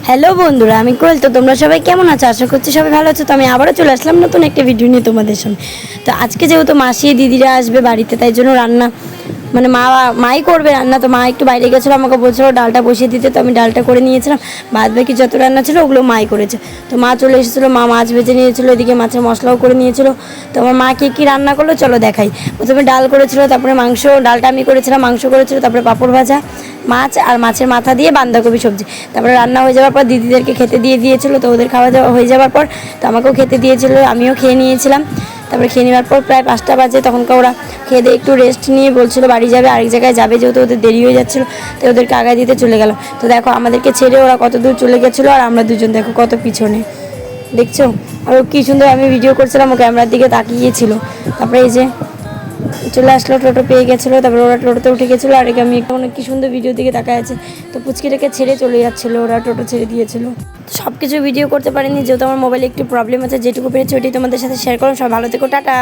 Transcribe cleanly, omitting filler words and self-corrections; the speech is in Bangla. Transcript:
হ্যালো বন্ধুরা, আমি কোয়েল। তো তোমরা সবাই কেমন আছো? আশা করছি সবাই ভালো আছো। তো আমি আবারও চলে আসলাম নতুন একটা ভিডিও নিয়ে তোমাদের সামনে। তো আজকে যেহেতু মাসি দিদিরা আসবে বাড়িতে, তাই জন্য রান্না মানে মাই করবে রান্না। তো মা একটু বাইরে গেছিলো, আমাকে বলছিল ডালটা বসিয়ে দিতে। তো আমি ডালটা করে নিয়েছিলাম, বাদ বাকি যত রান্না ছিল ওগুলো মাই করেছে। তো মা চলে এসেছিলো, মা মাছ ভেজে নিয়েছিলো, এদিকে মাছের মশলাও করে নিয়েছিল। তো আমার মা কী রান্না করলো চলো দেখাই। প্রথমে ডাল করেছিল, তারপরে মাংস, ডালটা আমি করেছিলাম, মাংস করেছিল, তারপরে পাঁপড় ভাজা, মাছ আর মাছের মাথা দিয়ে বাঁধাকপি সবজি। তারপরে রান্না হয়ে যাওয়ার পর দিদিদেরকে খেতে দিয়েছিলো। তো ওদের খাওয়া দাওয়া হয়ে যাওয়ার পর তো আমাকেও খেতে দিয়েছিলো, আমিও খেয়ে নিয়েছিলাম। তারপরে খেয়ে নেওয়ার পর প্রায় 5টা বাজে, তখনকার ওরা খেয়ে দিয়ে একটু রেস্ট নিয়ে বলছিল বাড়ি যাবে, আরেক জায়গায় যাবে, যেহেতু ওদের দেরি হয়ে যাচ্ছিলো। তো ওদেরকে আগায় দিতে চলে গেল। তো দেখো আমাদেরকে ছেড়ে ওরা কত দূর চলে গেছিলো, আর আমরা দুজন দেখো কত পিছনে, দেখছো? আর ও কী সুন্দর, আমি ভিডিও করছিলাম, ও ক্যামেরার দিকে তাকিয়েছিল। তারপরে এই যে চলে আসলো, টোটো পেয়ে গেছিলো। তারপরে ওরা টোটোতে উঠে গেছিলো, আর আমি অনেক কি সুন্দর ভিডিও দিকে তাকায় আছে। তো পুচকিটাকে ছেড়ে চলে যাচ্ছিলো, ওরা টোটো ছেড়ে দিয়েছিলো। সব কিছু ভিডিও করতে পারিনি, যেহেতু আমার মোবাইলে একটু প্রবলেম আছে। যেটুকু পেরেছি ওইটাই তোমাদের সাথে শেয়ার করলাম। সব ভালো থেকো, টাটা।